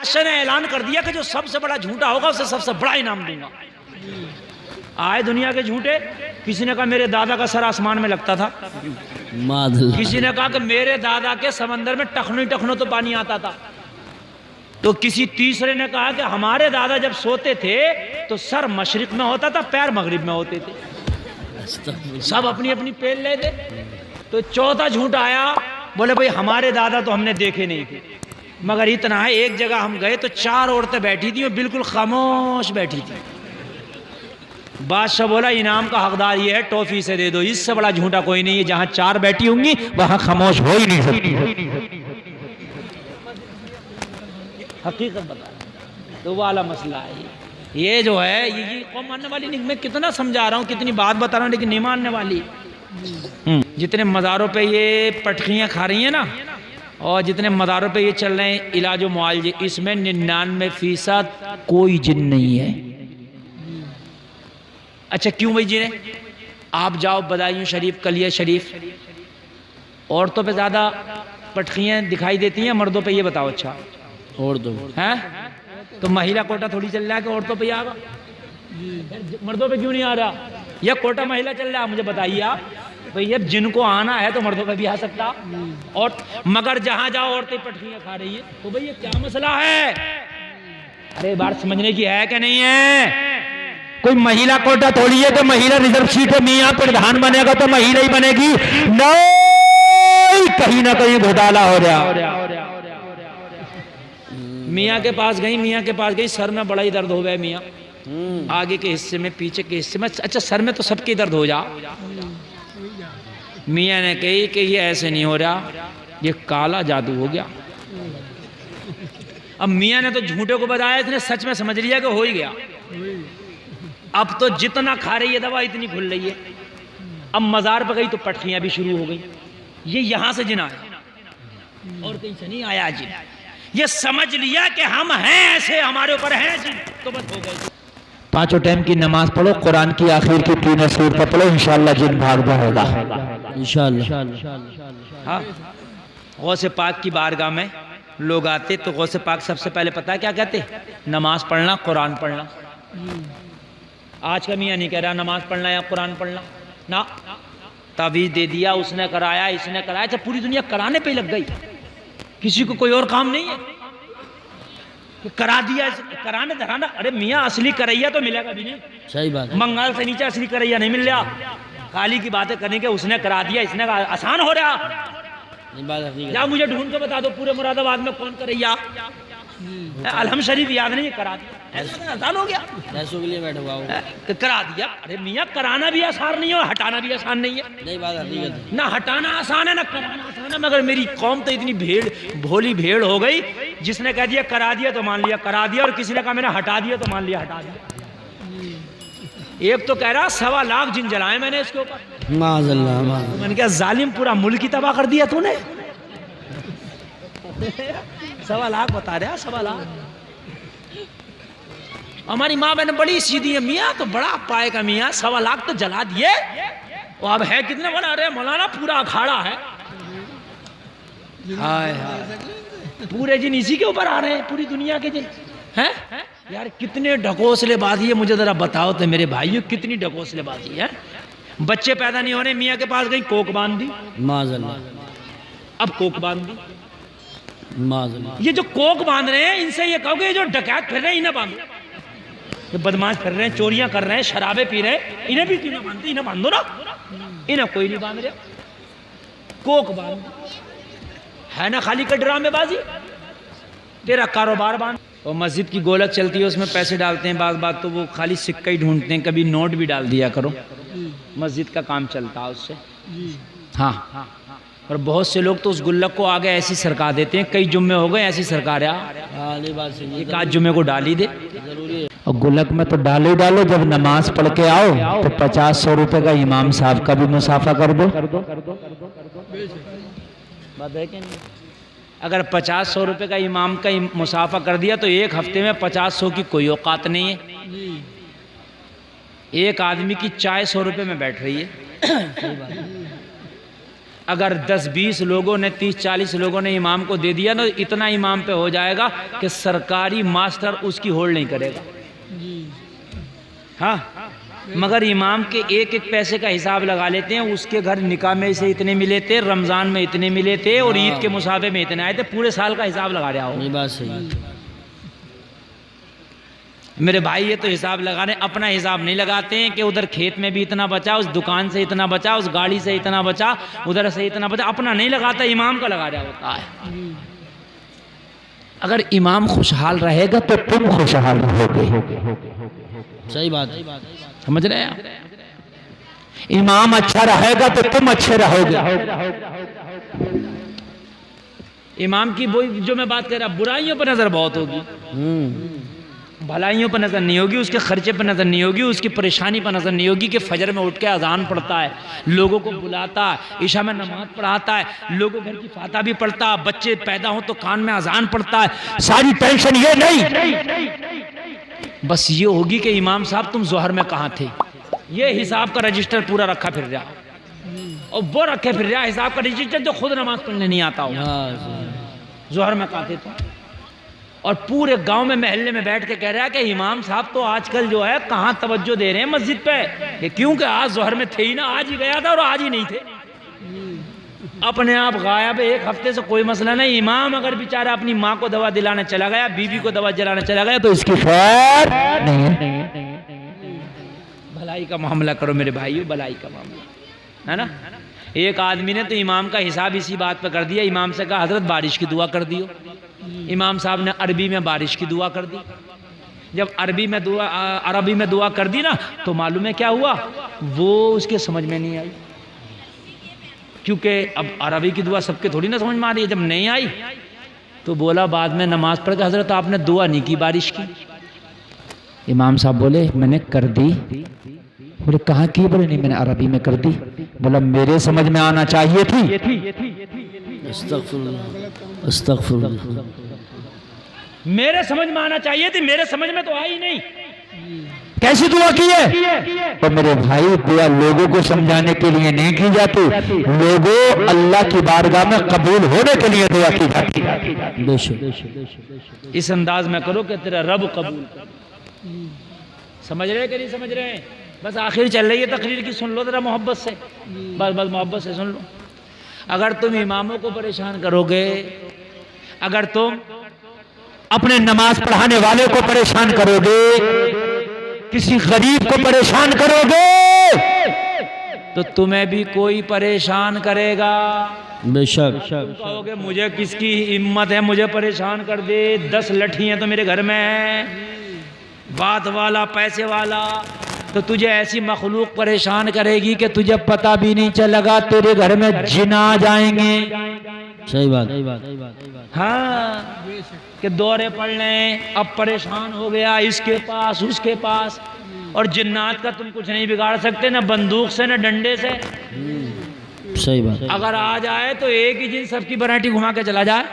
بادشاہ نے اعلان کر دیا کہ جو سب سے بڑا جھوٹا ہوگا اسے سب سے بڑا انعام دوں گا۔ آئے دنیا کے جھوٹے، کسی نے کہا میرے دادا کا سر آسمان میں لگتا تھا، کسی نے کہا کہ میرے دادا کے سمندر میں ٹخنوں تو پانی آتا تھا، تو کسی تیسرے نے کہا کہ ہمارے دادا جب سوتے تھے تو سر مشرق میں ہوتا تھا، پیر مغرب میں ہوتے تھے۔ سب اپنی اپنی پیل لے دے۔ تو چوتھا جھوٹ آیا، بولے بھئی ہمارے دادا تو ہم نے دیکھے نہیں تھے، مگر اتنا ہے ایک جگہ ہم گئے تو 4 عورتیں بیٹھی تھیں اور بالکل خاموش بیٹھی تھیں۔ بادشاہ بولا انعام کا حقدار یہ ہے، ٹوفی سے دے دو، اس سے بڑا جھوٹا کوئی نہیں ہے، جہاں 4 بیٹھی ہوں گی وہاں خاموش ہو ہی نہیں سکتی۔ حقیقت بتا، تو وہ والا مسئلہ ہے۔ یہ جو ہے یہ قوم ماننے والی نہیں، میں کتنا سمجھا رہا ہوں، کتنی بات بتا رہا ہوں، لیکن نہیں ماننے والی۔ جتنے مزاروں پہ یہ پٹخیاں کھا رہی ہیں نا، اور جتنے مزاروں پہ یہ چل رہے ہیں علاج و معالجے، اس میں 99% کوئی جن نہیں ہے۔ اچھا کیوں بھائی جی نے؟ آپ جاؤ بدایوں شریف، کلیہ شریف، عورتوں پہ زیادہ پٹخیاں دکھائی دیتی ہیں مردوں پہ؟ یہ بتاؤ۔ اچھا عورتوں ہیں تو مہیلا کوٹا تھوڑی چل رہا ہے کہ عورتوں پہ ہی آگا، مردوں پہ کیوں نہیں آ رہا؟ یہ کوٹا مہیلا چل رہا ہے؟ مجھے بتائیے آپ بھئی اب جن کو آنا ہے تو مردوں پہ بھی آ سکتا، اور مگر جہاں جاؤ عورتیں پٹخیاں کھا رہی ہیں، تو بھئی یہ کیا مسئلہ ہے؟ ارے بات سمجھنے کی ہے کہ نہیں ہے؟ کوئی مہیلا کوٹا تھوڑی ہے کہ مہیلا ریزرو سیٹ ہے، میاں پردھان بنے گا تو مہیلا ہی بنے گی، نہیں، کہیں نہ کہیں گھوٹالا ہو رہا۔ میاں کے پاس گئی، سر میں بڑا ہی درد ہو گیا میاں، آگے کے حصے میں، پیچھے کے حصے میں، اچھا سر میں تو سب کی درد ہو جا۔ میاں نے کہی کہ یہ ایسے نہیں ہو رہا، یہ کالا جادو ہو گیا۔ اب میاں نے تو جھوٹے کو بتایا، اس نے سچ میں سمجھ لیا کہ ہو ہی گیا۔ اب تو جتنا کھا رہی ہے دوا اتنی کھل رہی ہے۔ اب مزار پہ گئی تو پٹخیاں بھی شروع ہو گئی۔ یہ یہاں سے جن آیا اور کہیں سے نہیں آیا جن، یہ سمجھ لیا کہ ہم ہیں ایسے، ہمارے اوپر ہیں جن، تو بس ہو گئے۔ 5 ٹائم کی نماز پڑھو، قرآن کی آخر کی 3 سورت پر پڑھو، انشاءاللہ جن بھاگ جائے گا انشاءاللہ۔ ہاں، غوث پاک کی بارگاہ میں لوگ آتے تو غوث پاک سب سے پہلے پتہ ہے کیا کہتے؟ نماز پڑھنا، قرآن پڑھنا۔ آج کا میاں نہیں کہہ رہا نماز پڑھنا یا قرآن پڑھنا، نا، تعویذ دے دیا، اس نے کرایا، اس نے کرایا، جب پوری دنیا کرانے پہ لگ گئی، کسی کو کوئی اور کام نہیں ہے کہ کرا دیا، کرانے دھرانا۔ ارے میاں اصلی کریا تو ملے گا بھی نہیں، صحیح بات، منگال سے نیچے اصلی کریا نہیں مل رہا۔ خالی کی باتیں کرنے کے اس نے کرا دیا، اس نے کہا آسان ہو رہا۔ یا مجھے ڈھونڈ کے بتا دو پورے مراد آباد میں کون کریا، الحم شریف یاد نہیں، کرا دیا، آسان ہو گیا، پیسوں کے لیے بیٹھا ہوا ہوں، کرا دیا۔ ارے میاں کرانا بھی آسان نہیں ہے اور ہٹانا بھی آسان نہیں ہے، نہیں بات حقیقت ہے، نہ ہٹانا آسان ہے نہ کرانا آسان ہے۔ مگر میری قوم تو اتنی بھولی بھیڑ ہو گئی، جس نے کہہ دیا کرا دیا تو مان لیا کرا دیا، اور کسی نے کہا میں نے ہٹا دیا تو مان لیا ہٹا دیا۔ ایک تو کہہ رہا 1.25 لاکھ جن جلائے میں نے اس کے اوپر، معاذ اللہ، میں نے کہا ظالم پورا ملک ہی تباہ کر دیا تو نے۔ 1.25 لاکھ بتا رہا، 1.25 لاکھ۔ ہماری ماں بہن بڑی سیدھی ہے، میاں تو بڑا پائے کا میاں، 1.25 لاکھ تو جلا دیے، وہ اب ہے کتنے بنا رہے مولانا؟ پورا اکھاڑا ہے، ہائے ہائے، پورے جن اسی کے اوپر آ رہے ہیں، پوری دنیا کے جن ہیں۔ یار کتنے ڈھکوسلے بازی ہے، مجھے ذرا بتاؤ تو میرے بھائیو، کتنی ڈھکوسلے بازی ہے۔ بچے پیدا نہیں ہونے، میاں کے پاس گئی، کوک باندھ دی، معاذ اللہ، اب کوک باندھ دی۔ معاذ اللہ، یہ جو کوک باندھ رہے ہیں ان سے یہ کہو کہ یہ جو ڈکیت پھر رہے ہیں انہیں باندھو، جو بدماش پھر رہے ہیں، چوریاں کر رہے ہیں، شرابیں پی رہے ہیں، انہیں بھی کیوں نہ باندھتے؟ انہیں باندھو نا، انہیں کوئی نہیں باندھ رہا، کوک باندھ ہے نا، خالی کا ڈرامے بازی، تیرا کاروبار باندھ۔ اور مسجد کی گولک چلتی ہے، اس میں پیسے ڈالتے ہیں، بعض بات تو وہ خالی سکہ ہی ڈھونڈتے ہیں، کبھی نوٹ بھی ڈال دیا کرو، مسجد کا کام چلتا ہے اس سے۔ ہاں، اور بہت سے لوگ تو اس گلک کو آگے ایسی سرکا دیتے ہیں، کئی جمعے ہو گئے ایسی سرکا رہا، ایک آدھ جمعے کو ڈال ہی دے۔ اور گلک میں تو ڈالو ڈالو، جب نماز پڑھ کے آؤ تو 50-100 روپے کا امام صاحب کا بھی مسافہ کر دو۔ بات ہے کہ نہیں؟ اگر 50-100 روپے کا امام کا مسافہ کر دیا تو ایک ہفتے میں 50-100 کی کوئی اوقات نہیں ہے۔ ایک آدمی کی چائے 100 روپے میں بیٹھ رہی ہے۔ اگر 10-20 لوگوں نے 30-40 لوگوں نے امام کو دے دیا نا اتنا امام پہ ہو جائے گا کہ سرکاری ماسٹر اس کی ہولڈ نہیں کرے گا. ہاں مگر امام کے ایک ایک پیسے کا حساب لگا لیتے ہیں. اس کے گھر نکاح میں سے اتنے ملے تھے, رمضان میں اتنے ملے تھے اور عید کے مسافے میں اتنے آئے تھے, پورے سال کا حساب لگا رہا ہو. یہ بات صحیح. میرے بھائی یہ تو حساب لگانے اپنا حساب نہیں لگاتے ہیں کہ ادھر کھیت میں بھی اتنا بچا, اس دکان سے اتنا بچا, اس گاڑی سے اتنا بچا, ادھر سے اتنا بچا. اپنا نہیں لگاتا, امام کا لگا رہا ہوتا ہے. اگر امام خوشحال رہے گا تو تم خوشحال رہو گے. صحیح بات. سمجھ رہے ہیں؟ امام اچھا رہے گا تو تم اچھے رہو گے. امام کی وہی جو میں بات کر رہا, برائیوں پر نظر بہت ہوگی, بھلائیوں پر نظر نہیں ہوگی, اس کے خرچے پر نظر نہیں ہوگی, اس کی پریشانی پر نظر نہیں ہوگی کہ فجر میں اٹھ کے اذان پڑھتا ہے, لوگوں کو بلاتا ہے, عشاء میں نماز پڑھاتا ہے, لوگوں گھر کی فاتحہ بھی پڑھتا ہے, بچے پیدا ہوں تو کان میں اذان پڑھتا ہے. ساری ٹینشن یہ نہیں, بس یہ ہوگی کہ امام صاحب تم ظہر میں کہاں تھے. یہ حساب کا رجسٹر پورا رکھا پھر رہا, اور وہ رکھے پھر رہا حساب کا رجسٹر جو خود نماز پڑھنے نہیں آتا ہو. ظہر میں کہاں تھے تم؟ اور پورے گاؤں میں محلے میں بیٹھ کے کہہ رہا ہے کہ امام صاحب تو آج کل جو ہے کہاں توجہ دے رہے ہیں مسجد پہ, کہ کیونکہ آج ظہر میں تھے ہی نا, آج ہی گیا تھا اور آج ہی نہیں تھے. اپنے آپ غائب, ایک ہفتے سے کوئی مسئلہ نہیں. امام اگر بیچارہ اپنی ماں کو دوا دلانے چلا گیا, بیوی کو دوا دلانے چلا گیا, تو اس کی خیر نہیں. بھلائی کا معاملہ کرو میرے بھائیو, بھلائی کا معاملہ ہے نا. ایک آدمی نے تو امام کا حساب اسی بات پہ کر دیا. امام سے کہا حضرت بارش کی دعا کر دیو. امام صاحب نے عربی میں بارش کی دعا کر دی. جب عربی میں دعا کر دی نا تو معلوم ہے کیا ہوا, وہ اس کے سمجھ میں نہیں آئی, کیونکہ اب عربی کی دعا سب کے تھوڑی نہ سمجھ میں آ رہی ہے. جب نہیں آئی تو بولا بعد میں نماز پڑھ کے, حضرت آپ نے دعا نہیں کی بارش کی. امام صاحب بولے میں نے کر دی. بولے کہاں کی؟ بولے نہیں میں نے عربی میں کر دی. بولا میرے سمجھ میں آنا چاہیے تھی. استغفر اللہ, استغفر اللہ. میرے سمجھ میں آنا چاہیے تھی, میرے سمجھ میں تو آئی نہیں. کیسی دعا کی ہے؟ تو میرے بھائی دعا لوگوں کو سمجھانے کے لیے نہیں کی جاتی, لوگوں اللہ کی بارگاہ میں قبول ہونے کے لیے دعا کی جاتی. بے شک. اس انداز میں کرو کہ تیرا رب قبول کر. سمجھ رہے کہ نہیں سمجھ رہے ہیں؟ بس آخر چل رہی ہے تقریر کی, سن لو ذرا محبت سے, بس محبت سے سن لو. اگر تم اماموں کو پریشان کرو گے, اگر تم اپنے نماز پڑھانے والے کو پریشان کرو گے, کسی غریب کو پریشان کرو گے, تو تمہیں بھی کوئی پریشان کرے گا. بے شک. کہو گے مجھے کس کی ہمت ہے مجھے پریشان کر دے, 10 لٹھی ہیں تو میرے گھر میں ہے, بات والا پیسے والا. تو تجھے ایسی مخلوق پریشان کرے گی کہ تجھے پتہ بھی نہیں چلے گا, تیرے گھر میں جن آ جائیں گے. صحیح بات. ہاں کہ دورے پڑ لیں, اب پریشان ہو گیا اس کے پاس اس کے پاس, اور جنات کا تم کچھ نہیں بگاڑ سکتے, نہ بندوق سے نہ ڈنڈے سے. صحیح بات. اگر آ جائے تو ایک ہی جن سب کی برائٹی گھما کے چلا جائے.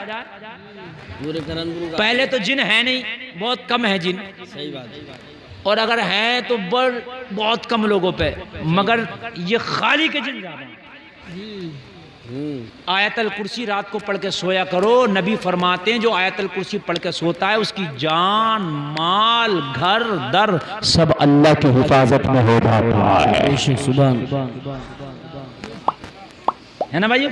پہلے تو جن ہے نہیں, بہت کم ہے جن, صحیح بات. اور اگر ہے تو بہت کم لوگوں پہ, مگر یہ خالی کے جن زیادہ ہیں. آیت الکرسی رات کو پڑھ کے سویا کرو. نبی فرماتے ہیں جو آیت الکرسی پڑھ کے سوتا ہے اس کی جان, مال, گھر در سب اللہ کی حفاظت میں ہو جاتا ہے. سبحان ہے نا بھائیو.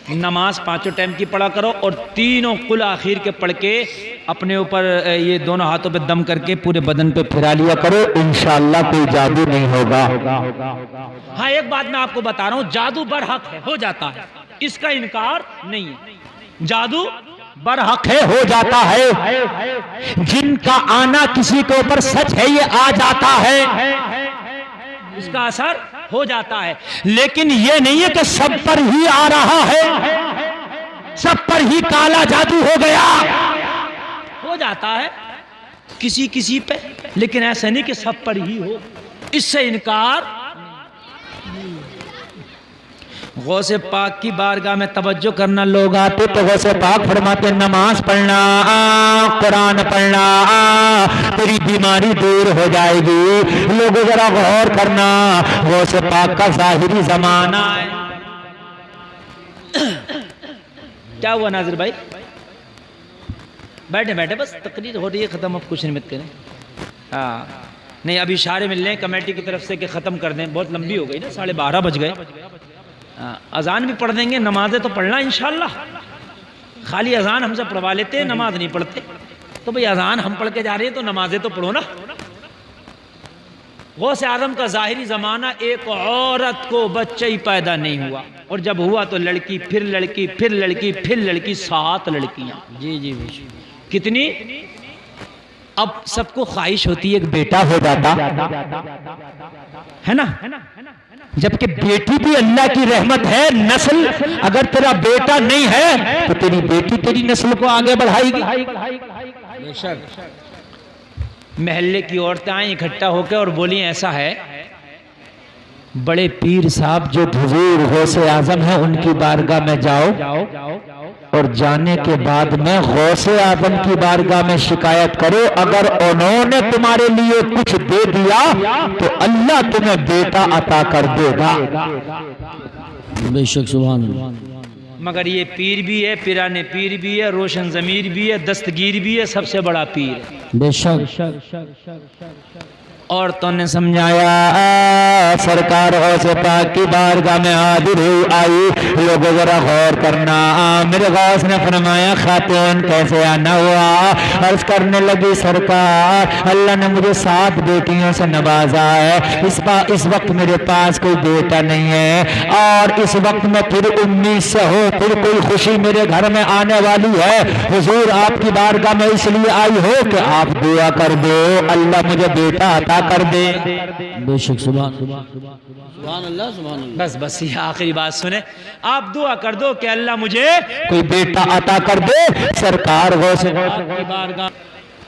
نماز 5 ٹائم کی پڑھا کرو, اور تینوں قل آخر کے پڑھ کے اپنے اوپر یہ دونوں ہاتھوں پہ دم کر کے پورے بدن پہ پھرا لیا کرو, انشاءاللہ کوئی جادو نہیں ہوگا. ہاں ایک بات میں آپ کو بتا رہا ہوں, جادو برحق ہے, ہو جاتا ہے, اس کا انکار نہیں ہے. جادو برحق ہے, ہو جاتا ہے. جن کا آنا کسی کے اوپر سچ ہے, یہ آ جاتا ہے, اس کا اثر ہو جاتا ہے, لیکن یہ نہیں ہے کہ سب پر ہی آ رہا ہے, سب پر ہی کالا جادو ہو گیا. ہو جاتا ہے کسی کسی پہ, لیکن ایسا نہیں کہ سب پر ہی ہو, اس سے انکار. غوث پاک کی بارگاہ میں توجہ کرنا. لوگ آتے تو غوث پاک فرماتے نماز پڑھنا, قرآن پڑھنا, تیری بیماری دور ہو جائے گی. لوگوں ذرا غور کرنا, غوث پاک کا ظاہری زمانہ ہے, کیا ہوا ناظر بھائی؟ بیٹھے بیٹھے، بس تقریر ہو رہی ہے، ختم، اب کچھ نہیں مت کریں. ہاں نہیں، ابھی اشارے مل رہے ہیں کمیٹی کی طرف سے کہ ختم کر دیں، بہت لمبی ہو گئی نا، 12:30 بج گئے. اذان بھی پڑھ دیں گے، نمازیں تو پڑھنا انشاءاللہ. خالی اذان ہم سے پڑھوا لیتے ہیں، نماز نہیں پڑھتے. تو بھئی اذان ہم پڑھ کے جا رہے ہیں تو نمازیں تو پڑھو نا. غوث اعظم کا ظاہری زمانہ ایک عورت کو بچہ ہی پیدا نہیں ہوا، اور جب ہوا تو لڑکی، پھر لڑکی، پھر لڑکی، پھر لڑکی، 7 لڑکیاں. جی جی بے شک. کتنی؟ اب سب کو خواہش ہوتی ہے ایک بیٹا ہو جاتا ہے نا، جبکہ بیٹی بھی اللہ کی رحمت ہے. نسل اگر تیرا بیٹا نہیں ہے تو تیری بیٹی تیری نسل کو آگے بڑھائے گی. بے شک. محلے کی عورتیں آئیں اکٹھا ہو کے اور بولی ایسا ہے، بڑے پیر صاحب جو حضور غوث اعظم ہے ان کی بارگاہ میں جاؤ، اور جانے کے بعد میں غوث اعظم کی بارگاہ میں شکایت کرو، اگر انہوں نے تمہارے لیے کچھ دے دیا تو اللہ تمہیں بیٹا عطا کر دے گا. بے شک. سبحان اللہ. مگر یہ پیر بھی ہے، پیرانے پیر بھی ہے، روشن ضمیر بھی ہے، دستگیر بھی ہے، سب سے بڑا پیر ہے. بے شک. عورتوں نے سمجھایا سرکار غوث پاک کی بارگاہ میں حاضر ہوئی آئی. لوگوں ذرا غور کرنا. میرے غوث نے فرمایا خاتون کیسے آنا ہوا؟ عرض کرنے لگی سرکار اللہ نے مجھے 7 بیٹیوں سے نوازا ہے. اس وقت میرے پاس کوئی بیٹا نہیں ہے، اور اس وقت میں پھر امید سے ہوں، پھر کوئی خوشی میرے گھر میں آنے والی ہے. حضور آپ کی بارگاہ میں اس لیے آئی ہو کہ آپ دعا کر دو اللہ مجھے بیٹا عطا کر دے. بے شک. سبحان اللہ. سبحان اللہ. سبحان اللہ. بس یہ آخری بات سنیں، آپ دعا کر دو کہ اللہ مجھے کوئی بیٹا عطا کر دے.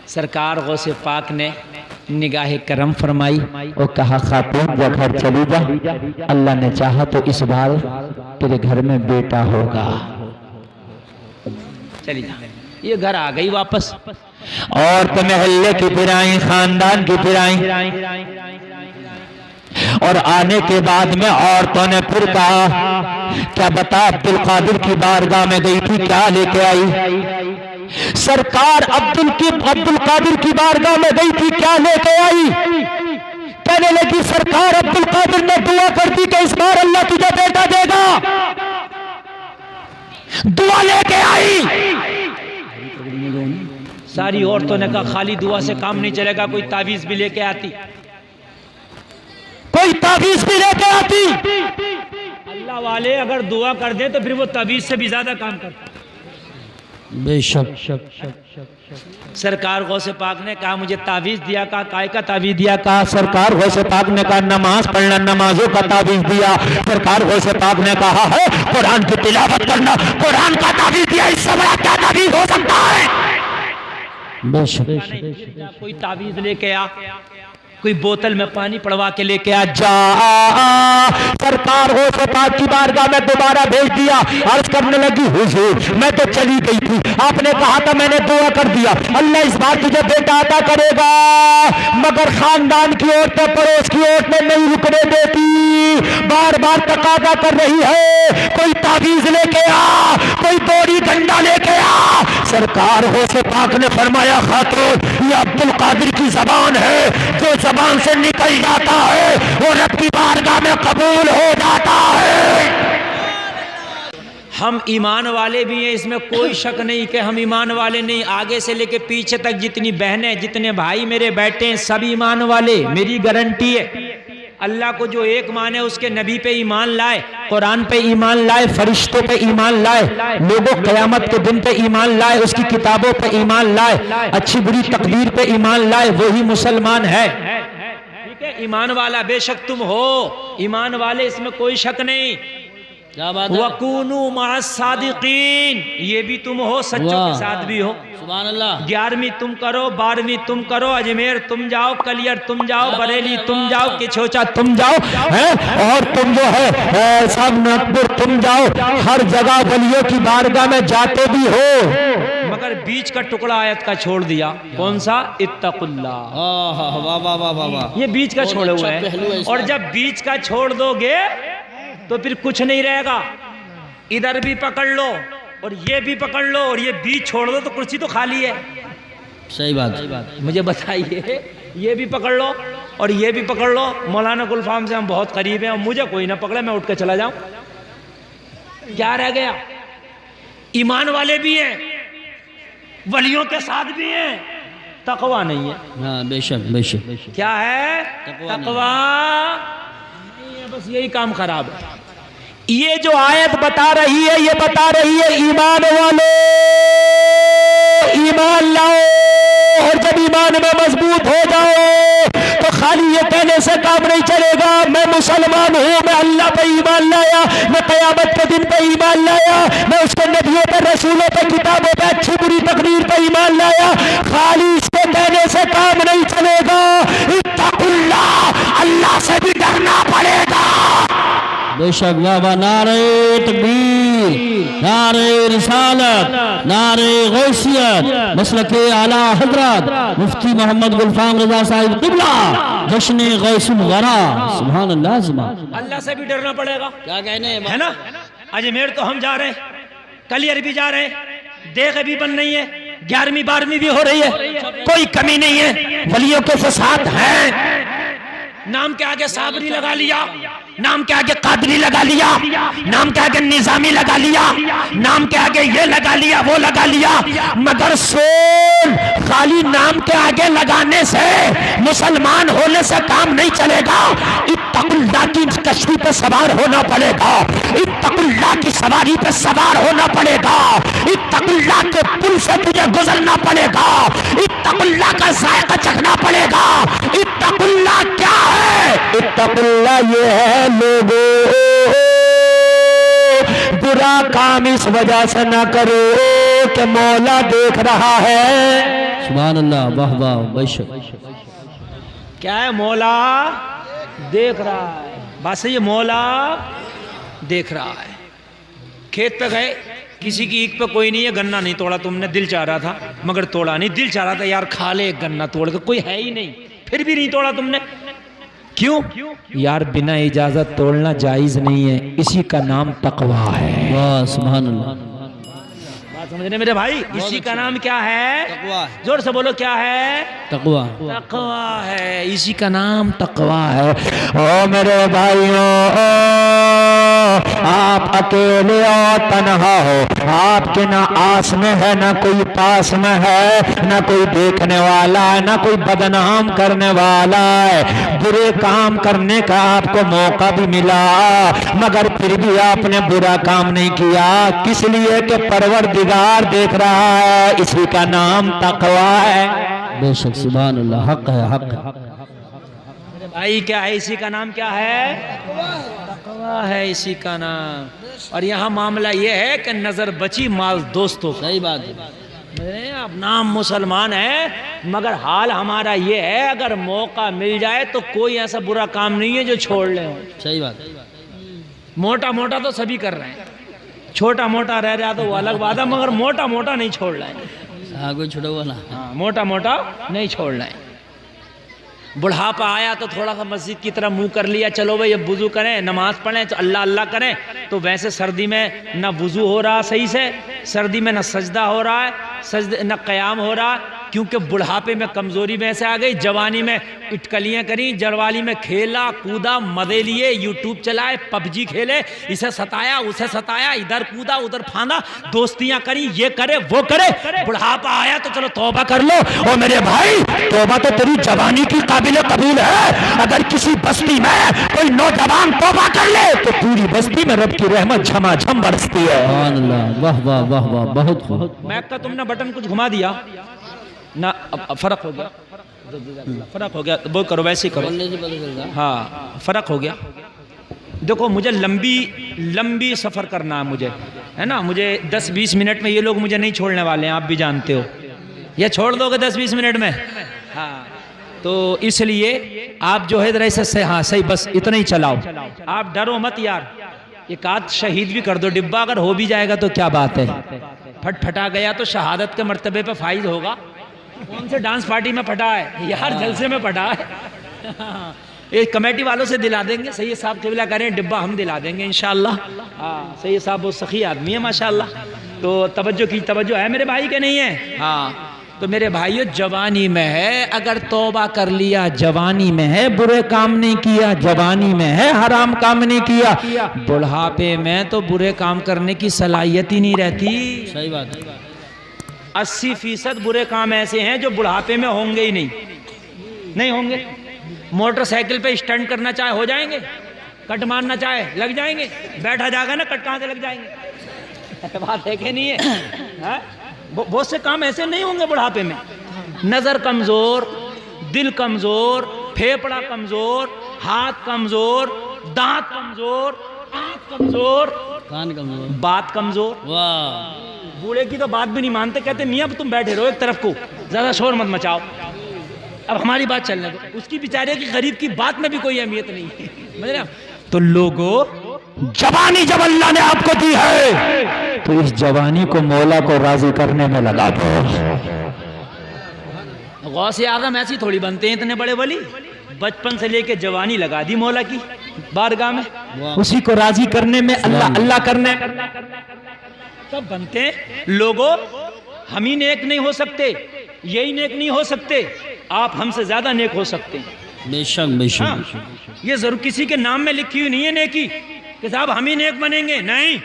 سرکار غوث پاک نے نگاہ کرم فرمائی اور کہا خاتون جا گھر چلی جا، اللہ نے چاہا تو اس بار تیرے گھر میں بیٹا ہوگا. چلی جا. یہ گھر آ گئی واپس. اور تو محلے کی پھر آئیں، خاندان کی پھر آئیں، اور آنے کے بعد میں عورتوں نے پھر کہا کیا بتا عبد القادر کی بارگاہ میں گئی تھی، کیا لے کے آئی؟ سرکار عبد القادر کی بارگاہ میں گئی تھی، کیا لے کے آئی؟ کہنے لگی سرکار عبد القادر نے دعا کر دی کہ اس بار اللہ تجھے بیٹا دے گا. دعا لے کے آئی. ساری عورتوں نے کہا خالی دعا سے کام نہیں چلے گا، کوئی تعویذ بھی لے کے آتی. کوئی تعویذ بھی لے کے آتی. اللہ والے اگر دعا کر دیں تو پھر وہ تعویذ سے بھی زیادہ کام کرتا. بے شک. سرکار غوث پاک نے کہا مجھے تعویذ دیا. کہا کائے کا تعویذ دیا؟ کہا سرکار غوث پاک نے کہا نماز پڑھنا، نمازوں کا تعویذ دیا. سرکار غوث پاک نے کہا ہے قرآن کی تلاوت کرنا، قرآن کا تعویذ دیا. اس سے بڑا کیا تعویذ ہو سکتا ہے؟ بے شک. کوئی تعویذ لے کے آ، کوئی بوتل میں پانی پڑوا کے لے کے آ. جا سرکار غوث پاک کی بارگاہ میں دوبارہ بھیج دیا. عرض کرنے لگی حضور میں تو چلی گئی تھی، آپ نے کہا تھا میں نے دعا کر دیا، اللہ اس بار تجھے بیٹا عطا کرے گا. مگر خاندان کی عورتیں، پڑوس کی عورتیں نہیں رکنے دیتی، بار بار تقاضا کر رہی ہے کوئی تعویذ لے کے آ، کوئی دوری ڈنڈا لے کے آ. سرکار غوث پاک نے فرمایا خاتون یہ عبد القادر کی زبان ہے، جو زبان سے نکل جاتا ہے وہ رب کی بارگاہ میں قبول ہو جاتا ہے. ہم ایمان والے بھی ہیں، اس میں کوئی شک نہیں کہ ہم ایمان والے نہیں. آگے سے لے کے پیچھے تک جتنی بہنیں، جتنے بھائی میرے بیٹھے ہیں سب ایمان والے. میری گارنٹی ہے اللہ کو جو ایک مانے اس کے نبی پہ ایمان لائے، قرآن پہ ایمان لائے، فرشتوں پہ ایمان لائے، لوگوں قیامت کے دن پہ ایمان لائے، اس کی کتابوں پہ ایمان لائے، اچھی بری تقدیر پہ ایمان لائے، وہی مسلمان ہے. ٹھیک ہے، ایمان والا بے شک تم ہو، ایمان والے اس میں کوئی شک نہیں. کیا بات ہے. وَكُونُوا مَعَ الصَّادِقِينَ، یہ بھی تم ہو، سچوں کے ساتھ بھی ہو. سبحان اللہ. 11ویں تم کرو، 12ویں تم کرو، اجمیر تم جاؤ، کلیر تم جاؤ، بریلی تم جاؤ، کچھوچا تم جاؤ، اور تم جو ہے سب نقبر تم جاؤ، ہر جگہ ولیوں کی بارگاہ میں جاتے بھی ہو. مگر بیچ کا ٹکڑا آیت کا چھوڑ دیا. کون سا؟ اتقوا اللہ. واہ واہ واہ واہ. یہ بیچ کا چھوڑے ہوئے ہیں، اور جب بیچ کا چھوڑ دو گے تو پھر کچھ نہیں رہے گا. ادھر بھی پکڑ لو، اور یہ بھی پکڑ لو اور یہ بیچ چھوڑ دو تو کرسی تو خالی ہے. صحیح بات. مجھے بتائیے یہ بھی پکڑ لو اور یہ بھی پکڑ لو. مولانا گلفام سے ہم بہت قریب ہیں اور مجھے کوئی نہ پکڑے میں اٹھ کے چلا جاؤں. کیا رہ گیا؟ ایمان والے بھی ہیں, ولیوں کے ساتھ بھی ہیں, تقویٰ نہیں ہے. ہاں بے شک بے شک. کیا ہے؟ تقویٰ نہیں ہے, بس یہی کام خراب ہے. یہ جو آیت بتا رہی ہے یہ بتا رہی ہے ایمان والو ایمان لاؤ, اور جب ایمان میں مضبوط ہو جاؤ تو خالی یہ کہنے سے کام نہیں چلے گا میں مسلمان ہوں, میں اللہ پہ ایمان لایا, میں قیامت کے دن پہ ایمان لایا, میں اس کے نبیوں پہ رسولوں پہ کتابوں پہ اچھی بری تقریر پہ ایمان لایا. خالی اس کے کہنے سے کام نہیں چلے گا. اتقوا اللہ, اللہ سے بھی ڈرنا پڑے گا. بے شک. بابا نعرہ تکبیر, نعرہ رسالت, نعرہ غوثیت, مسلک اعلیٰ حضرت مفتی محمد گلفام رضا صاحب قبلہ, جشن غوث الورا. سبحان اللہ. اللہ سے بھی ڈرنا پڑے گا. کیا کہنے ہیں ہے نا؟ اجمیر تو ہم جا رہے ہیں, کلیئر بھی جا رہے ہیں, دیکھ بھی بن رہی ہے, 11ویں 12ویں بھی ہو رہی ہے, کوئی کمی نہیں ہے. ولیوں کے فساد ہیں, نام کے آگے صابری لگا لیا, نام کے آگے قادری لگا لیا, نام کے آگے نظامی لگا لیا, نام کے آگے یہ لگا لیا وہ لگا لیا. مگر سن, خالی نام کے آگے لگانے سے مسلمان ہونے سے کام نہیں چلے گا. اتقوا اللہ کی کشتی پہ سوار ہونا پڑے گا, اتقوا اللہ کی سواری پہ سوار ہونا پڑے گا, اتقوا اللہ کے پل سے تجھے گزرنا پڑے گا, اتقوا اللہ کا ذائقہ چکھنا پڑے گا. اتقوا اللہ کیا ہے؟ اتقوا اللہ یہ ہے لوگوں برا کام اس وجہ سے نہ کرو کہ مولا دیکھ رہا ہے. سبحان اللہ. واہ واہ. بے شک. کیا ہے؟ مولا دیکھ رہا ہے. بات صحیح ہے, مولا دیکھ رہا ہے. کھیت پہ گئے, کسی کی ایک پہ کوئی نہیں ہے, گنا نہیں توڑا تم نے, دل چاہ رہا تھا مگر توڑا نہیں. دل چاہ رہا تھا یار کھا لے ایک گنا توڑ کے, کوئی ہے ہی نہیں, پھر بھی نہیں توڑا تم نے. کیوں؟ یار بنا اجازت توڑنا جائز نہیں ہے, اسی کا نام تقویٰ ہے. واہ سبحان اللہ. بات سمجھنے میرے بھائی, اسی کا نام کیا ہے؟ زور سے بولو, کیا ہے؟ تقویٰ. تقویٰ ہے, اسی کا نام تقویٰ ہے. او میرے بھائیوں, آپ اکیلے اور تنہا ہو, آپ کے نہ آس میں ہے نہ کوئی پاس میں ہے, نہ کوئی دیکھنے والا ہے نہ کوئی بدنام کرنے والا ہے. برے کام کرنے کا آپ کو موقع بھی ملا مگر پھر بھی آپ نے برا کام نہیں کیا, کس لیے کہ پروردگار دیکھ رہا ہے. اسی کا نام تقویٰ ہے. بے شک. سبحان اللہ. حق ہے, حق ہے. بھائی کیا ہے؟ اسی کا نام کیا ہے؟ تقویٰ ہے اسی کا نام. اور یہاں معاملہ یہ ہے کہ نظر بچی مال دوستوں. صحیح بات ہے. اب نام مسلمان ہے مگر حال ہمارا یہ ہے, اگر موقع مل جائے تو کوئی ایسا برا کام نہیں ہے جو چھوڑ لے. صحیح بات. موٹا موٹا تو سبھی کر رہے ہیں, چھوٹا موٹا رہ رہا تو وہ الگ بات ہے, مگر موٹا موٹا نہیں چھوڑ رہے ہیں. ہاں کوئی چھوڑا ہوا نا. موٹا موٹا نہیں چھوڑ رہے ہیں. بڑھاپا آیا تو تھوڑا سا مسجد کی طرف منہ کر لیا, چلو بھائی اب وضو کریں, نماز پڑھیں, تو اللہ اللہ کریں. تو ویسے سردی میں نہ وضو ہو رہا صحیح سے, سردی میں نہ سجدہ ہو رہا ہے, نہ قیام ہو رہا, کیونکہ بڑھاپے میں کمزوری میں سے آ گئی. جوانی میں اٹکلیاں کریں, جروالی میں کھیلا کودا, مزے لیے, یوٹیوب چلائے, پب جی کھیلے, اسے ستایا اسے ستایا, ادھر کودا ادھر پھاندا, دوستیاں کری, یہ کرے وہ کرے. بڑھاپا آیا تو چلو توبہ کر لو. او میرے بھائی, توبہ تو تیری جوانی کی قابل قبول ہے. اگر کسی بستی میں کوئی نوجوان توبہ کر لے تو پوری بستی میں رب کی رحمت جھما جھم برستی ہے. سبحان اللہ. واہ واہ واہ واہ. بہت خوب. میک کا تم نے بٹن کچھ گھما دیا نہ, فرق ہو گیا, فرق ہو گیا, وہ کرو ویسے ہی کرو. ہاں فرق ہو گیا. دیکھو مجھے لمبی سفر کرنا ہے مجھے, ہے نا, مجھے 10-20 منٹ میں یہ لوگ مجھے نہیں چھوڑنے والے ہیں, آپ بھی جانتے ہو. یہ چھوڑ دو گے 10-20 منٹ میں؟ ہاں, تو اس لیے آپ جو ہے ذرا سے, ہاں صحیح, بس اتنا ہی چلاؤ. آپ ڈرو مت یار, ایک آدھ شہید بھی کر دو, ڈبہ اگر ہو بھی جائے گا تو کیا بات ہے, پھٹ پھٹا گیا تو شہادت کے مرتبے پہ فائز ہوگا. کون سے ڈانس پارٹی میں پھٹا ہے یار, جلسے میں پھٹا ہے. ایک کمیٹی والوں سے دلا دیں گے, سید صاحب قبلہ کریں, ڈبہ ہم دلا دیں گے انشاءاللہ. ہاں سید صاحب بہت سخی آدمی ہے ماشاءاللہ. تو توجہ ہے میرے بھائی کے نہیں ہے؟ ہاں تو میرے بھائیو جوانی میں ہے، اگر توبہ کر لیا جوانی میں ہے، برے کام نہیں کیا جوانی میں ہے، حرام کام نہیں کیا، بڑھاپے میں تو برے کام کرنے کی صلاحیت ہی نہیں رہتی۔ صحیح بات ہے۔ 80% برے کام ایسے ہیں جو بڑھاپے میں ہوں گے ہی نہیں ہوں گے۔ موٹر سائیکل پہ اسٹنٹ کرنا چاہے ہو جائیں گے، کٹ مارنا چاہے لگ جائیں گے، بیٹھا جائے گا نا کٹ کہاں سے لگ جائیں گے؟ بات ہے کہ نہیں ہے؟ بہت سے کام ایسے نہیں ہوں گے بڑھاپے میں۔ نظر کمزور، دل کمزور، پھیپڑا کمزور، ہاتھ کمزور، دانت کمزور، آنکھ کمزور، کان کمزور، بات کمزور۔ واہ، بوڑھے کی تو بات بھی نہیں مانتے، کہتے میاں تم بیٹھے رہو ایک طرف کو، زیادہ شور مت مچاؤ، اب ہماری بات چلنے دو۔ اس کی بیچارے کی غریب کی بات میں بھی کوئی اہمیت نہیں ہے۔ تو لوگوں، جوانی جب اللہ نے آپ کو دی ہے تو اس جوانی کو مولا کو راضی کرنے میں لگا دو۔ غوث اعظم ایسی تھوڑی بنتے ہیں اتنے بڑے ولی، بچپن سے لے کے جوانی لگا دی مولا کی بارگاہ میں، اسی کو راضی کرنے میں، اللہ اللہ کرنے میں تب بنتے ہیں۔ لوگوں، ہم ہی نیک نہیں ہو سکتے، یہی نیک نہیں ہو سکتے، آپ ہم سے زیادہ نیک ہو سکتے ہیں۔ بے شک بے ہاں، شک۔ یہ ضرور کسی کے نام میں لکھی ہوئی نہیں ہے نیکی کہ صاحب ہم ہی نیک بنیں گے، نہیں۔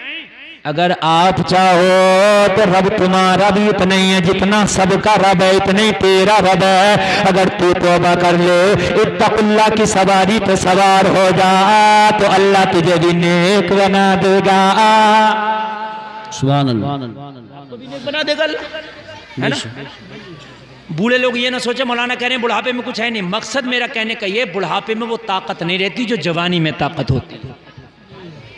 اگر آپ چاہو تو رب تمہارا بھی اتنا ہی ہے جتنا سب کا رب ہے، اتنا ہی تیرا رب ہے۔ اگر تو توبہ کر لے، اتق اللہ کی سواری پہ سوار ہو جا تو اللہ تجھے بھی نیک بنا دے گا۔ سبحان اللہ، تو بھی نیک بنا دے گا اللہ، ہے نا؟ بوڑھے لوگ یہ نہ سوچے مولانا کہہ رہے ہیں بڑھاپے میں کچھ ہے نہیں، مقصد میرا کہنے کا یہ، بڑھاپے میں وہ طاقت نہیں رہتی جو جوانی میں طاقت ہوتی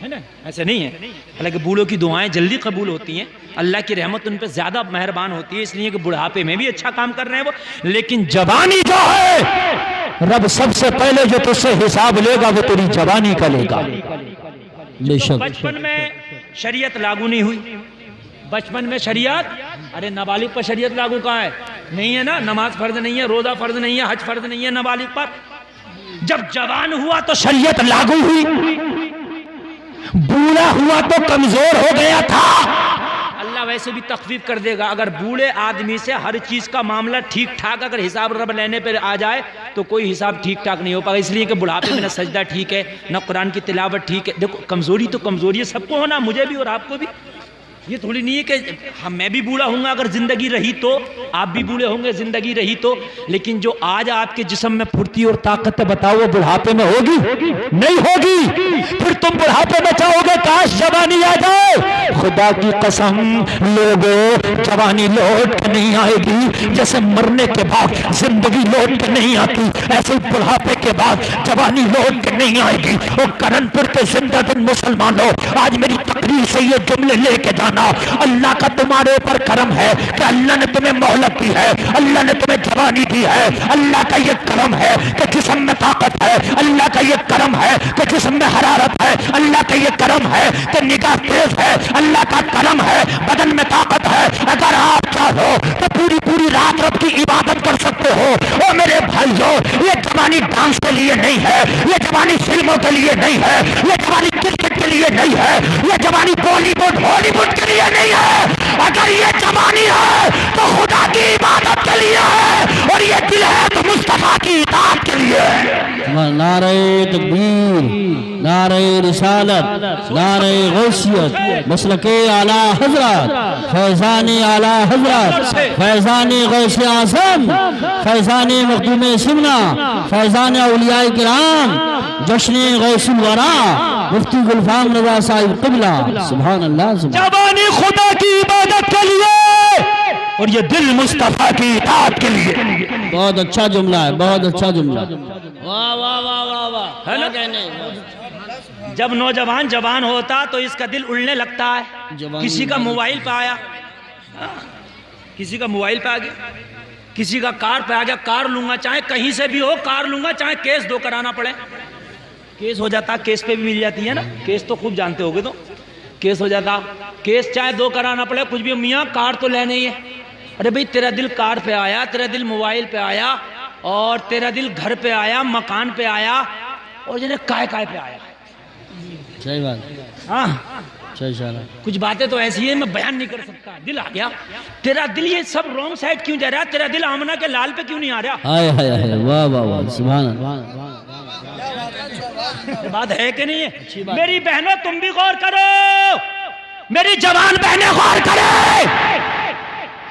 ہے نا، ایسے نہیں ہے۔ حالانکہ بوڑھوں کی دعائیں جلدی قبول ہوتی ہیں، اللہ کی رحمت ان پہ زیادہ مہربان ہوتی ہے، اس لیے کہ بڑھاپے میں بھی اچھا کام کر رہے ہیں وہ، لیکن جوانی جو ہے رب سب سے پہلے جو تجھ سے حساب لے گا وہ تیری جوانی کا لے گا۔ بے شک۔ بچپن میں شریعت لاگو نہیں ہوئی، بچپن میں شریعت، ارے نابالغ پر شریعت لاگو کہاں ہے؟ نہیں ہے نا، نماز فرض نہیں ہے، روزہ فرض نہیں ہے، حج فرض نہیں ہے نابالغ پر۔ جب جوان ہوا تو شریعت لاگو ہوئی، بوڑھا ہوا تو کمزور ہو گیا تھا۔ اللہ ویسے بھی تخفیف کر دے گا، اگر بوڑھے آدمی سے ہر چیز کا معاملہ ٹھیک ٹھاک اگر حساب رب لینے پر آ جائے تو کوئی حساب ٹھیک ٹھاک نہیں ہو پائے گا، اس لیے کہ بڑھاپے میں نہ سجدہ ٹھیک ہے نہ قرآن کی تلاوت ٹھیک ہے۔ دیکھو کمزوری تو کمزوری ہے، سب کو ہونا، مجھے بھی اور آپ کو بھی، یہ تھوڑی نہیں ہے کہ میں بھی بوڑھا ہوں گا اگر زندگی رہی تو، آپ بھی بوڑھے ہوں گے زندگی رہی تو، لیکن جو آج آپ کے جسم میں پھرتی اور طاقت ہے بتاؤ وہ بڑھاپے میں ہوگی؟ نہیں ہوگی۔ پھر تم بڑھاپے میں چاہو گے کاش جوانی آ جائے، خدا کی قسم لوگوں جوانی لوٹ کے نہیں آئے گی، جیسے مرنے کے بعد زندگی لوٹ کے نہیں آتی ایسے بڑھاپے کے بعد جوانی لوٹ کے نہیں آئے گی۔ وہ کرن پور کے زندہ دن مسلمانوں، آج میری تقریر سے یہ جملے لے کے جانا، اللہ کا تمہارے اوپر کرم ہے کہ اللہ نے تمہیں مہلت دی ہے، اللہ نے تمہیں جوانی دی ہے، اللہ کا یہ کرم ہے کہ جسم میں طاقت ہے، اللہ کا یہ کرم ہے کہ جسم میں حرارت ہے، اللہ کا یہ کرم ہے کہ نگاہ تیز ہے، اللہ کا کرم ہے بدن میں طاقت ہے۔ اگر آپ چاہو تو پوری پوری رات رب کی عبادت کر سکتے ہو۔ او میرے بھائیو، یہ جوانی ڈانس کے لیے نہیں ہے، یہ جوانی فلموں کے لیے نہیں ہے، یہ جوانی کرکٹ کے لیے نہیں ہے، یہ جوانی بالی ووڈ ہالی ووڈ کے لیے نہیں ہے۔ اگر یہ جوانی ہے تو خدا کی عبادت کے لیے ہے، اور یہ دل ہے تو مصطفیٰ کی اطاعت کے لیے ہے۔ نعرہ تکبیر، نعرہ رسالت، نعرہ غوثیت، مسلک اعلی حضرت، فیضان اعلی حضرت، فیضان غوث اعظم، فیضان مخدوم سمنا، فیضان اولیاء کرام، جشن غوث الورا، مفتی گلفام رضا صاحب قبلہ۔ سبحان اللہ، سبحان جوانی خدا کی عبادت کے لیے اور یہ دل مصطفیٰ کی اطاعت کے لیے۔ بہت اچھا جملہ ہے، بہت اچھا جملہ۔ واہ واہ واہ واہ واہ، ہے نا؟ جب نوجوان جوان ہوتا تو اس کا دل اڑنے لگتا ہے، کسی کا موبائل پہ آیا، کسی کا موبائل پہ آ گیا، کسی کا کار پہ آ گیا، کار لوں گا، چاہے کہیں سے بھی ہو کار لوں گا، چاہے کیس دو کرانا پڑے، کیس ہو جاتا، کیس پہ بھی مل جاتی ہے نا، کیس تو خوب جانتے ہوگے، تو کیس ہو جاتا، کیس چاہے دو کرانا پڑے، کچھ بھی، میاں کار تو لینا ہی ہے۔ ارے بھئی تیرا دل کار پہ آیا، تیرا دل موبائل پہ آیا، اور تیرا دل گھر پہ آیا، مکان پہ آیا، اور جنہیں کائے پہ آیا۔ صحیح بات۔ ہاں کچھ باتیں تو ایسی ہیں میں بیان نہیں کر سکتا. دل آ گیا. تیرا دل یہ سب رونگ سائڈ کیوں جا رہا ہے؟ تیرا دل آمنہ کے لال پہ کیوں نہیں آ رہا؟ ہائے ہائے ہائے واہ واہ واہ سبحان اللہ. بات ہے کہ نہیں ہے؟ میری بہنوں تم بھی غور کرو، میری جوان بہنیں غور کرے،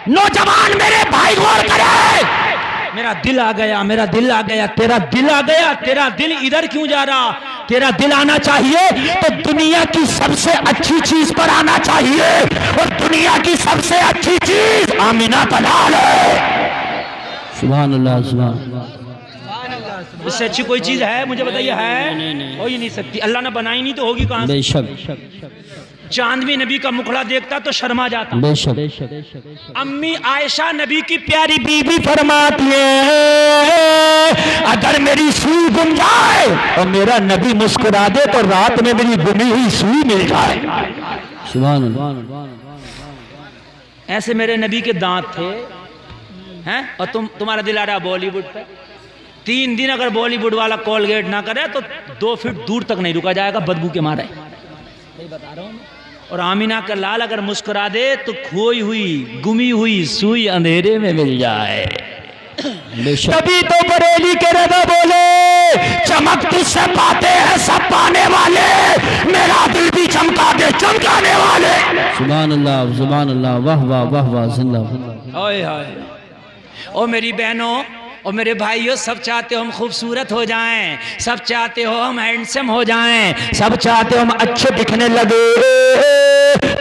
نوجوان میرے بھائی غور کرے. میرا دل آ گیا، میرا دل آ گیا. تیرا دل آ گیا، تیرا دل ادھر کیوں جا رہا؟ تیرا دل آنا چاہیے تو دنیا کی سب سے اچھی چیز پر آنا چاہیے، اور دنیا کی سب سے اچھی چیز آمینہ کا لال ہے. سبحان اللہ سبحان اللہ. اس سے اچھی کوئی چیز ہے؟ مجھے بتائیے. ہے؟ ہو ہی نہیں سکتی. اللہ نے بنائی نہیں تو ہوگی کہاں سے؟ بے شک. چاند بھی نبی کا مکھڑا دیکھتا تو شرما جاتا. بے شک. امی عائشہ نبی کی پیاری بیوی فرماتی ہے اگر میری سوئی گم جائے اور میرا نبی مسکرا دے تو رات میں میری گمی ہوئی سوئی مل جائے. سبحان اللہ. ایسے میرے نبی کے دانت تھے ہیں، اور تمہارا دل آ رہا بالی ووڈ پہ. 3 دن اگر بالی ووڈ والا کولگیٹ نہ کرے تو 2 فٹ دور تک نہیں رکا جائے گا بدبو کے مارے. بتا رہا ہوں. اور آمینہ کا لال اگر مسکرا دے تو کھوئی ہوئی گمی ہوئی سوئی اندھیرے میں مل جائے. تبھی تو بریلی کے رضا بولے چمک تجھ سے پاتے ہیں سب پانے والے، میرا دل بھی چمکا دے چمکانے والے. سبحان اللہ سبحان اللہ. واہ واہ واہ واہ زندہ. ہائے ہائے. او میری بہنوں اور میرے بھائیوں، سب چاہتے ہو ہم خوبصورت ہو جائیں، سب چاہتے ہو ہم ہینڈسم ہو جائیں، سب چاہتے ہو ہم اچھے دکھنے لگے.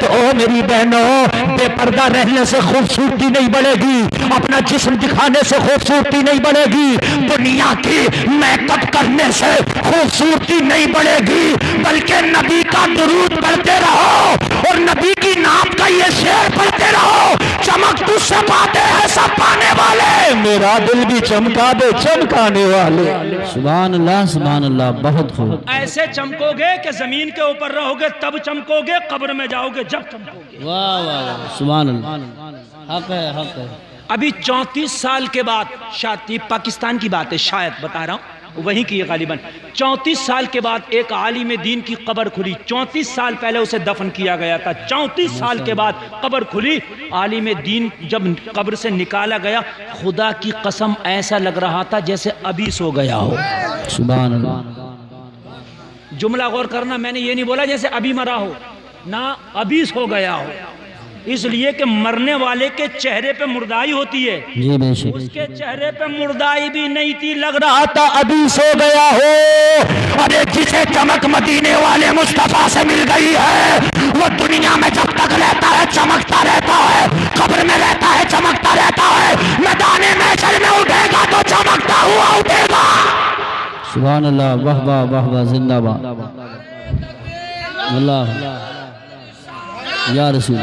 تو او میری بہنوں، بے پردہ رہنے سے خوبصورتی نہیں بڑھے گی، اپنا جسم دکھانے سے خوبصورتی نہیں بڑھے گی، دنیا کی میک اپ کرنے سے خوبصورتی نہیں بڑھے گی، بلکہ نبی کا درود پڑھتے رہو اور نبی کی نام کا یہ شعر پڑھتے رہو. چمک تجھ سے پاتے ہیں سب پانے والے، میرا دل بھی چمکا دے چمکانے والے. سبحان اللہ سبحان اللہ. بہت خوب. ایسے چمکو گے کہ زمین کے اوپر رہو گے تب چمکو گے، قبر میں جاؤ گے جب چمکو گے. واہ واہ سبحان اللہ. حق ہے حق ہے. ابھی 34 سال کے بعد، شاید پاکستان کی بات ہے، شاید بتا رہا ہوں وہیں کی غالباً 34 سال کے بعد ایک عالم دین کی قبر کھلی. 34 سال پہلے اسے دفن کیا گیا تھا. 34 سال کے بعد قبر کھلی. عالم دین جب قبر سے نکالا گیا، خدا کی قسم ایسا لگ رہا تھا جیسے ابھی سو گیا ہو. سبحان اللہ. جملہ غور کرنا، میں نے یہ نہیں بولا جیسے ابھی مرا ہو، نہ ابھی سو گیا ہو. اس لیے کہ مرنے والے کے چہرے پہ مردائی ہوتی ہے، جی بے شک. اس کے چہرے پہ مردائی بھی نہیں تھی، لگ رہا تھا ابھی سو گیا ہو. اور جسے چمک مدینے والے مصطفیٰ سے مل گئی ہے وہ دنیا میں جب تک رہتا ہے چمکتا رہتا ہے، قبر میں رہتا ہے چمکتا رہتا ہے، میدان محشر میں اٹھے گا تو چمکتا ہوا اٹھے گا. سبحان اللہ. واہ واہ واہ واہ زندہ باد. اللہ یا رسول.